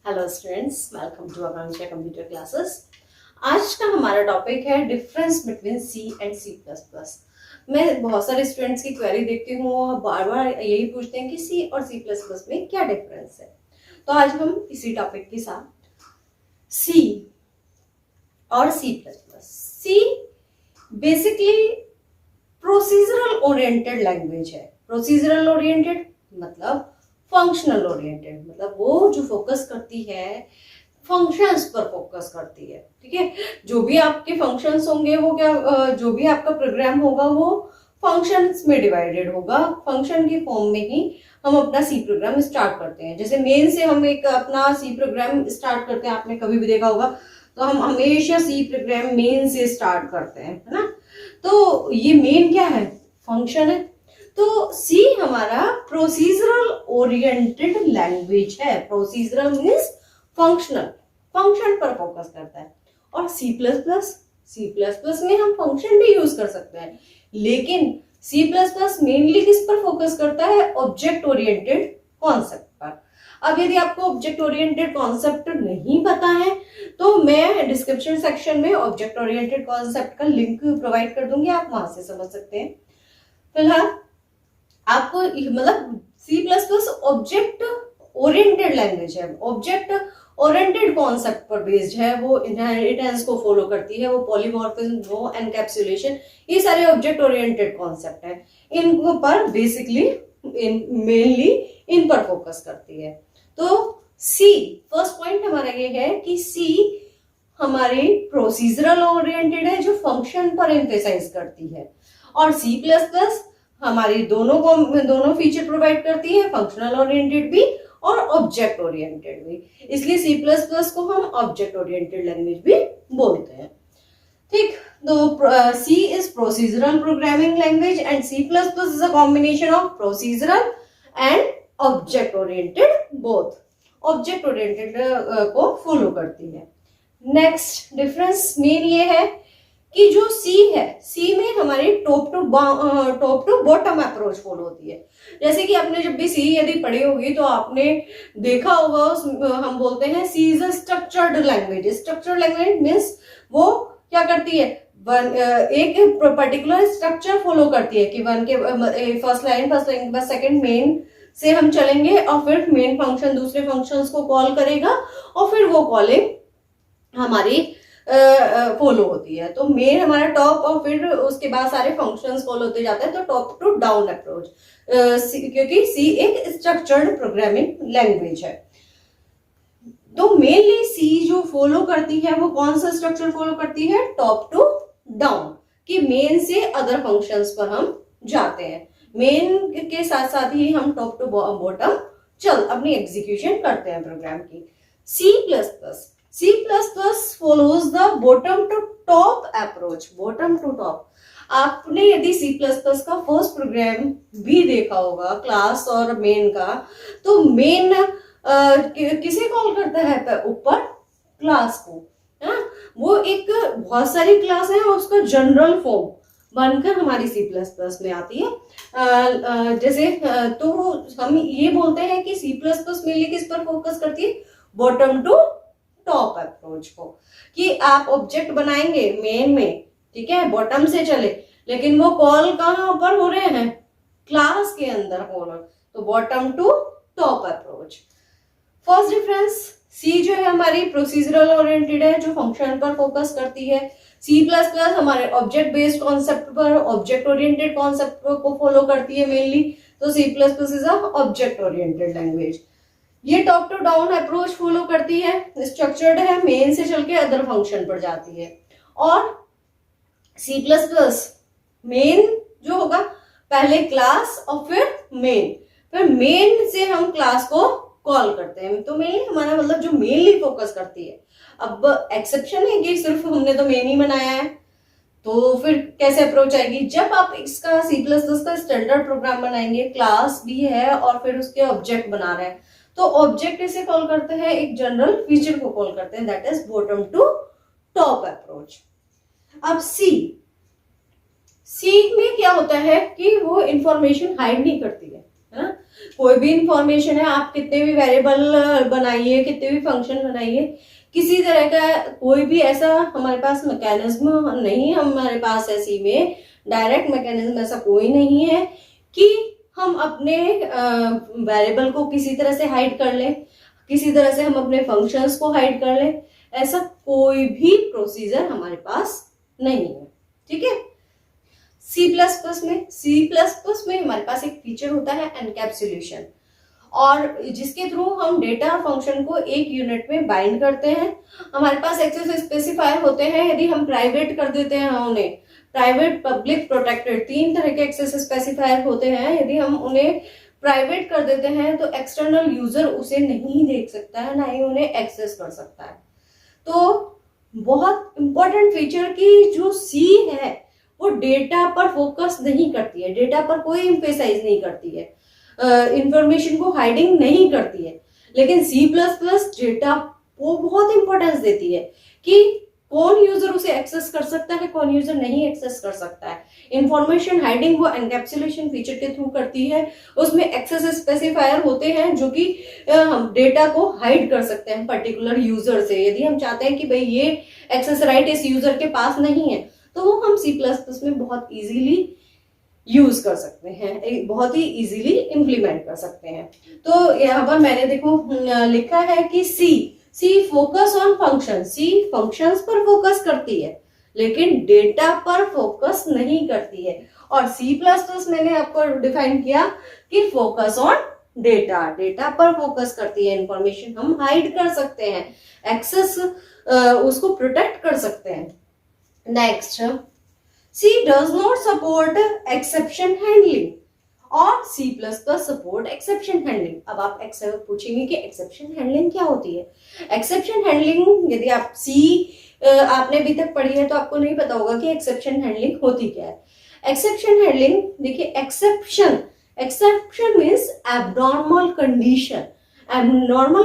Hello students, welcome to Akanksha computer classes. आज का हमारा टॉपिक है difference between C and C plus plus. मैं बहुत सारे स्टूडेंट्स की क्वेरी देखती हूँ, वो बार बार यही पूछते हैं कि सी और सी प्लस प्लस में क्या डिफरेंस है। तो आज हम इसी टॉपिक के साथ सी और C plus plus. See basically procedural oriented language है। प्रोसीजरल ओरिएंटेड मतलब फंक्शनल ओरिएंटेड, मतलब वो जो फोकस करती है फंक्शंस पर फोकस करती है। ठीक है, जो भी आपके फंक्शंस होंगे वो जो भी आपका प्रोग्राम होगा वो फंक्शंस में डिवाइडेड होगा। फंक्शन की फॉर्म में ही हम अपना सी प्रोग्राम स्टार्ट करते हैं। जैसे मेन से हम एक अपना सी प्रोग्राम स्टार्ट करते हैं, आपने कभी भी देखा होगा, तो हम हमेशा सी प्रोग्राम मेन से स्टार्ट करते हैं, है ना। तो ये मेन क्या है? फंक्शन है। तो सी हमारा प्रोसीजरल ओरिएंटेड लैंग्वेज है। प्रोसीजरल मीन्स फंक्शनल, फंक्शन पर फोकस करता है। और सी प्लस प्लस में हम फंक्शन भी यूज कर सकते हैं, लेकिन सी प्लस प्लस मेनली किस पर फोकस करता है? ऑब्जेक्ट ओरिएंटेड कॉन्सेप्ट पर। अब यदि आपको ऑब्जेक्ट ओरिएंटेड कॉन्सेप्ट नहीं पता है तो मैं डिस्क्रिप्शन सेक्शन में ऑब्जेक्ट ओरिएंटेड कॉन्सेप्ट का लिंक प्रोवाइड कर दूंगी, आप वहां से समझ सकते हैं। फिलहाल आपको मतलब C plus plus object oriented language है, ऑब्जेक्ट ओरिएंटेड कॉन्सेप्ट पर बेस्ड है। वो इनहेरिटेंस को फॉलो करती है, वो पॉलीमॉर्फिज्म, नो एनकैप्सुलेशन, ये सारे ऑब्जेक्ट ओरिएंटेड कॉन्सेप्ट है। इन पर बेसिकली मेनली इन पर फोकस करती है। तो सी फर्स्ट पॉइंट हमारा ये है कि सी हमारी प्रोसीजरल ओरिएंटेड है, जो फंक्शन पर एम्फेसाइज करती है। और सी प्लस प्लस हमारी दोनों फीचर प्रोवाइड करती है, फंक्शनल ओरिएंटेड भी और ऑब्जेक्ट ओरिएंटेड भी। इसलिए सी प्लस प्लस को हम ऑब्जेक्ट ओरिएंटेड लैंग्वेज भी बोलते हैं। ठीक, तो C is procedural programming language and C plus plus is a combination of procedural and object oriented. Both object oriented को फॉलो करती है। नेक्स्ट डिफरेंस मेन ये है कि जो सी है, सी में हमारी top to bottom approach follow होती है। जैसे कि आपने जब भी सी यदि पढ़ी होगी तो आपने देखा होगा, हम बोलते हैं C is a structured language. Structured language means वो क्या करती है? एक पर्टिकुलर स्ट्रक्चर फॉलो करती है कि वन के फर्स्ट लाइन के बाद सेकंड मेन से हम चलेंगे और फिर मेन फंक्शन दूसरे फंक्शंस को कॉल करेगा और फिर वो कॉलिंग हमारी फॉलो होती है। तो मेन हमारा टॉप और फिर उसके बाद सारे फंक्शंस फॉलो होते जाते हैं। तो टॉप टू डाउन अप्रोच, क्योंकि सी एक स्ट्रक्चर्ड प्रोग्रामिंग लैंग्वेज है। तो मेनली सी जो फॉलो करती है वो कौन सा स्ट्रक्चर फॉलो करती है? टॉप टू डाउन, कि मेन से अदर फंक्शंस पर हम जाते हैं, मेन के साथ साथ ही हम टॉप टू बॉटम अपनी एग्जीक्यूशन करते हैं प्रोग्राम की। C plus plus follows the bottom to top approach, bottom to top। आपने यदि सी प्लस प्लस का फर्स्ट प्रोग्राम भी देखा होगा, क्लास और मेन का, तो मेन किसे कॉल करता है? ऊपर क्लास को, है ना। वो एक बहुत सारी क्लास है, उसका जनरल फॉर्म बनकर हमारी सी प्लस प्लस में आती है। जैसे तो हम ये बोलते हैं कि सी प्लस प्लस मेनली किस पर फोकस करती है? बॉटम टू टॉप अप्रोच को, कि आप ऑब्जेक्ट बनाएंगे मेन में, ठीक है, बॉटम से चले, लेकिन वो कॉल कहां पर हो रहे हैं? क्लास के अंदर हो रहे। तो bottom to top approach. First difference, C जो है हमारी प्रोसीजरल ओरिएंटेड है, जो फंक्शन पर फोकस करती है। सी प्लस प्लस हमारे ऑब्जेक्ट बेस्ड कॉन्सेप्ट पर, ऑब्जेक्ट ओरिएंटेड कॉन्सेप्ट को फॉलो करती है मेनली। तो C plus plus is a object oriented language. ये top to down approach follow करती है, स्ट्रक्चर्ड है, मेन से चल के अदर फंक्शन पर जाती है। और सी प्लस प्लस मेन जो होगा पहले क्लास और फिर मेन से हम क्लास को कॉल करते हैं। तो मेन हमारा मतलब जो मेनली फोकस करती है। अब एक्सेप्शन है कि सिर्फ हमने तो मेन ही बनाया है, तो फिर कैसे अप्रोच आएगी? जब आप इसका सी प्लस प्लस का स्टैंडर्ड प्रोग्राम बनाएंगे, क्लास भी है और फिर उसके ऑब्जेक्ट बना रहे हैं, तो ऑब्जेक्ट इसे कॉल करते हैं, एक जनरल फीचर को कॉल करते हैं, that is bottom to top approach. अब सी में क्या होता है कि वो इंफॉर्मेशन हाइड नहीं करती है। है ना। कोई भी इंफॉर्मेशन है, आप कितने भी वेरिएबल बनाइए, कितने भी फंक्शन बनाइए, किसी तरह का कोई भी ऐसा हमारे पास मैकेनिज्म नहीं, हमारे पास ऐसी में डायरेक्ट मैकेनिज्म ऐसा कोई नहीं है कि हम अपने वेरिएबल को किसी तरह से हाइड कर लें, किसी तरह से हम अपने फंक्शंस को हाइड कर लें। ऐसा कोई भी प्रोसीजर हमारे पास नहीं है, ठीक है। सी प्लस प्लस में हमारे पास एक फीचर होता है एनकैप्सुलेशन, और जिसके थ्रू हम डेटा फंक्शन को एक यूनिट में बाइंड करते हैं। हमारे पास एक्सेस स्पेसिफायर होते हैं, यदि हम प्राइवेट कर देते हैं उन्हें, प्राइवेट, पब्लिक, प्रोटेक्टेड, 3 तरह के एक्सेस स्पेसिफायर होते हैं। यदि हम उन्हें प्राइवेट कर देते हैं तो एक्सटर्नल यूजर उसे नहीं देख सकता है, ना ही उन्हें एक्सेस कर सकता है। तो बहुत इंपॉर्टेंट फीचर की जो सी है वो डेटा पर फोकस नहीं करती है, डेटा पर कोई एम्फेसाइज नहीं करती है, इंफॉर्मेशन को हाइडिंग नहीं करती है। लेकिन सी प्लस प्लस डेटा को बहुत इंपॉर्टेंस देती है कि कौन यूजर उसे एक्सेस कर सकता है, कौन यूजर नहीं एक्सेस कर सकता है। इंफॉर्मेशन हाइडिंग वो एनकैप्सुलेशन फीचर के थ्रू करती है। उसमें एक्सेस स्पेसिफायर होते हैं जो कि हम डेटा को हाइड कर सकते हैं पर्टिकुलर यूजर से। यदि हम चाहते हैं कि भाई ये एक्सेस राइट इस यूजर के पास नहीं है, तो वो हम सी प्लस प्लस में बहुत इजीली यूज कर सकते हैं, बहुत ही इजीली इंप्लीमेंट कर सकते हैं। तो यहाँ पर मैंने देखो लिखा है कि C focus on function, C functions पर फोकस करती है लेकिन डेटा पर फोकस नहीं करती है। और सी प्लस प्लस मैंने आपको डिफाइन किया कि फोकस ऑन डेटा, डेटा पर फोकस करती है। इंफॉर्मेशन हम हाइड कर सकते हैं, एक्सेस उसको प्रोटेक्ट कर सकते हैं। Next, C does not support exception handling और C++ support exception handling। अब आप पूछेंगे कि exception handling क्या होती है। exception handling यदि आप C आपने अभी तक पढ़ी है तो आपको नहीं पता होगा कि exception handling होती क्या है। exception handling देखिए, exception means abnormal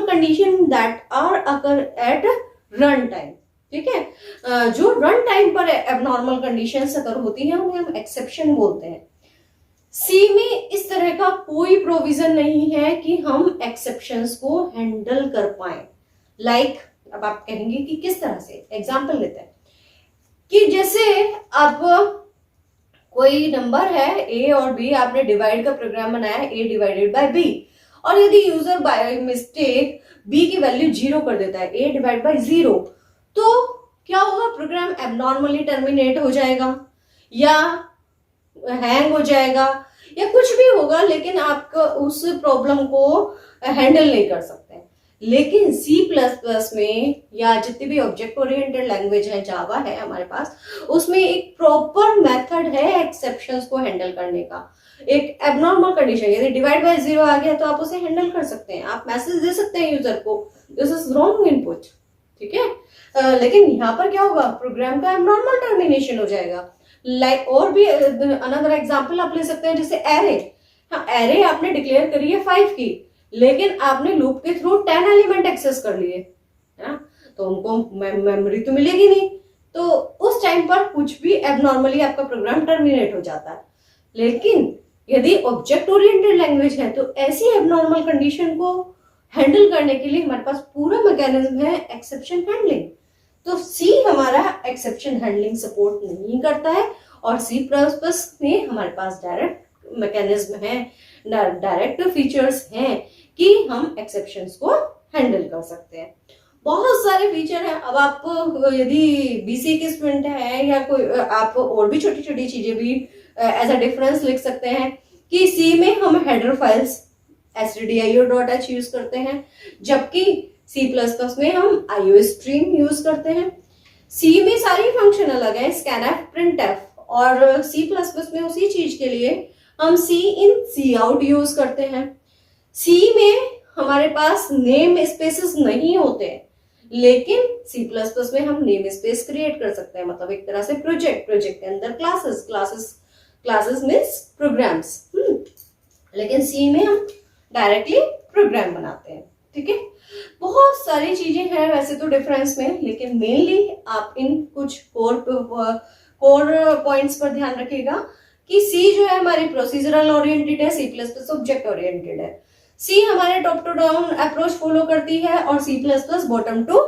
condition that are occur at run time, ठीक है। जो रन टाइम पर एबनॉर्मल कंडीशंस अगर होती हैं उन्हें हम एक्सेप्शन बोलते हैं। सी में इस तरह का कोई प्रोविजन नहीं है कि हम एक्सेप्शंस को हैंडल कर पाए। लाइक अब आप कहेंगे कि किस तरह से, एग्जांपल लेते हैं कि जैसे अब कोई नंबर है ए और बी, आपने डिवाइड का प्रोग्राम बनाया है ए डिवाइडेड बाय बी, और यदि यूजर बाय मिस्टेक बी की वैल्यू 0 कर देता है, ए डिवाइड बाय 0, तो क्या होगा, प्रोग्राम एबनॉर्मली टर्मिनेट हो जाएगा या हैंग हो जाएगा या कुछ भी होगा, लेकिन आप उस प्रॉब्लम को हैंडल नहीं कर सकते। लेकिन C++ में या जितनी भी ऑब्जेक्ट ओरिएंटेड लैंग्वेज है, जावा है हमारे पास, उसमें एक प्रॉपर मेथड है एक्सेप्शंस को हैंडल करने का। एक एबनॉर्मल कंडीशन यदि डिवाइड बाय 0 आ गया तो आप उसे हैंडल कर सकते हैं, आप मैसेज दे सकते हैं यूजर को दिस इज रॉन्ग इनपुट, ठीक है। लेकिन यहाँ पर क्या होगा, प्रोग्राम का एबनॉर्मल टर्मिनेशन हो जाएगा। लाइक और भी अनदर एग्जांपल आप ले सकते हैं, जैसे एरे। हाँ, एरे आपने डिक्लेयर करी है 5 की, लेकिन आपने लूप के थ्रू 10 एलिमेंट एक्सेस कर लिए, है ना, तो उनको मेमोरी तो मिलेगी नहीं, तो उस टाइम पर कुछ भी एबनॉर्मली आपका प्रोग्राम टर्मिनेट हो जाता है। लेकिन यदि ऑब्जेक्ट ओरिएंटेड लैंग्वेज है तो ऐसी एबनॉर्मल कंडीशन को हैंडल करने के लिए हमारे पास पूरा मैकेनिज्म है एक्सेप्शन हैंडलिंग। तो सी हमारा एक्सेप्शन हैंडलिंग सपोर्ट नहीं करता है, और C++ में हमारे पास डायरेक्ट मैकेनिज्म है, डायरेक्ट फीचर्स हैं कि हम एक्सेप्शंस को हैंडल कर सकते हैं। बहुत सारे फीचर हैं। अब आप यदि BC के स्टूडेंट है या कोई, आप और भी छोटी छोटी चीजें भी एज अ डिफरेंस लिख सकते हैं कि सी में हम हेडर फाइल्स stdio.h यूज करते हैं, जबकि C++ में हम IOStream यूज करते हैं। सी में सारी फंक्शन अलग है, scanf, printf, और C++ में उसी चीज के लिए हम cin, cout यूज करते हैं। सी में हमारे पास नेम स्पेसेस नहीं होते, लेकिन C++ में हम नेम स्पेस क्रिएट कर सकते हैं, मतलब एक तरह से प्रोजेक्ट के अंदर क्लासेस मीन्स प्रोग्राम्स, लेकिन सी में हम डायरेक्टली प्रोग्राम बनाते हैं, ठीक है। बहुत सारी चीजें हैं वैसे तो डिफरेंस में, लेकिन मेनली आप इन कुछ कोर पॉइंट्स पर ध्यान रखिएगा कि सी जो है हमारी प्रोसीजरल ओरिएंटेड है, C plus plus object oriented है। सी हमारे top to down approach follow करती है और C plus plus bottom to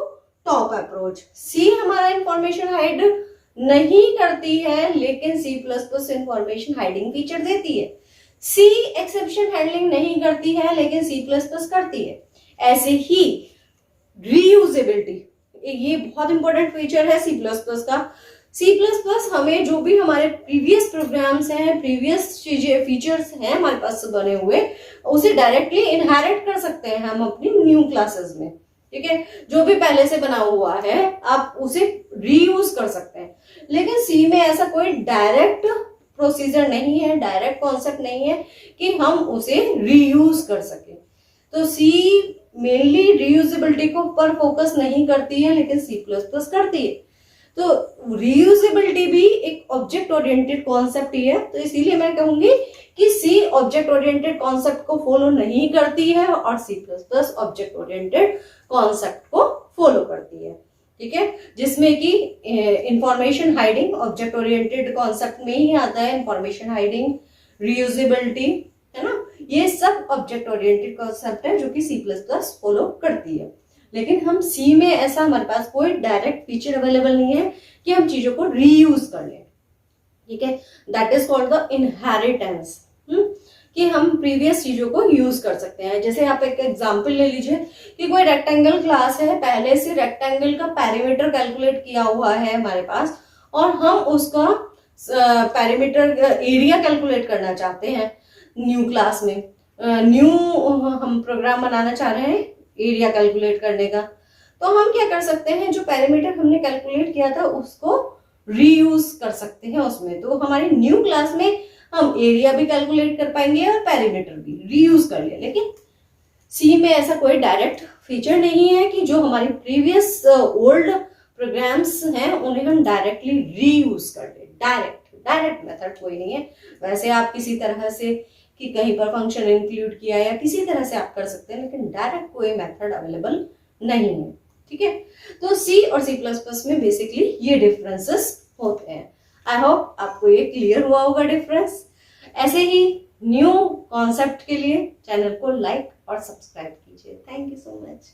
top approach. C हमारा इंफॉर्मेशन हाइड नहीं करती है, लेकिन C plus plus information hiding feature देती है। सी एक्सेप्शन हैंडलिंग नहीं करती है, लेकिन सी प्लस प्लस करती है। ऐसे ही रीयूजेबिलिटी, ये बहुत इंपॉर्टेंट फीचर है सी प्लस प्लस का। सी प्लस प्लस हमें जो भी हमारे प्रीवियस प्रोग्राम्स हैं, प्रीवियस चीजें फीचर्स हैं हमारे पास बने हुए, उसे डायरेक्टली इनहेरिट कर सकते हैं हम अपनी न्यू क्लासेस में। ठीक है, जो भी पहले से बना हुआ है आप उसे रीयूज कर सकते हैं। लेकिन सी में ऐसा कोई डायरेक्ट प्रोसीजर नहीं है, डायरेक्ट कॉन्सेप्ट नहीं है कि हम उसे रीयूज कर सके। तो सी मेनली रीयूजेबिलिटी को पर फोकस नहीं करती है, लेकिन सी प्लस प्लस करती है। तो रीयूजेबिलिटी भी एक ऑब्जेक्ट ओरिएंटेड कॉन्सेप्ट ही है, तो इसीलिए मैं कहूंगी कि सी ऑब्जेक्ट ओरिएंटेड कॉन्सेप्ट को फॉलो नहीं करती है और C plus plus object oriented concept को फॉलो करती है। ठीक है, जिसमें कि information hiding object oriented concept में ही आता है। इंफॉर्मेशन हाइडिंग, रीयूजेबिलिटी, है ना, ये सब ऑब्जेक्ट ओरिएंटेड कॉन्सेप्ट है जो कि सी प्लस प्लस फॉलो करती है। लेकिन हम सी में ऐसा हमारे पास कोई डायरेक्ट फीचर अवेलेबल नहीं है कि हम चीजों को रीयूज कर लें। ठीक है, that is called the inheritance, कि हम प्रीवियस चीजों को यूज कर सकते हैं। जैसे आप एक एग्जांपल ले लीजिए कि कोई रेक्टेंगल क्लास है, पहले से रेक्टेंगल का पेरीमीटर कैलकुलेट किया हुआ है हमारे पास, और हम उसका पेरीमीटर एरिया कैलकुलेट करना चाहते हैं न्यू क्लास में। न्यू हम प्रोग्राम बनाना चाह रहे हैं एरिया कैलकुलेट करने का, तो हम क्या कर सकते हैं, जो पैरामीटर हमने कैलकुलेट किया था उसको रीयूज कर सकते हैं उसमें। तो हमारी न्यू क्लास में हम एरिया भी कैलकुलेट कर पाएंगे और पैरामीटर भी रीयूज कर लिया। लेकिन सी में ऐसा कोई डायरेक्ट फीचर नहीं है कि जो हमारी प्रीवियस ओल्ड प्रोग्राम्स हैं उन्हें हम डायरेक्टली रीयूज कर ले। डायरेक्ट मेथड कोई नहीं है। वैसे आप किसी तरह से कि कहीं पर फंक्शन इंक्लूड किया या किसी तरह से आप कर सकते हैं, लेकिन डायरेक्ट कोई मेथड अवेलेबल नहीं है। ठीक है, तो सी और सी प्लस प्लस में बेसिकली ये डिफरेंसेस होते हैं। आई होप आपको ये क्लियर हुआ होगा डिफरेंस। ऐसे ही न्यू कॉन्सेप्ट के लिए चैनल को लाइक और सब्सक्राइब कीजिए। Thank you so much.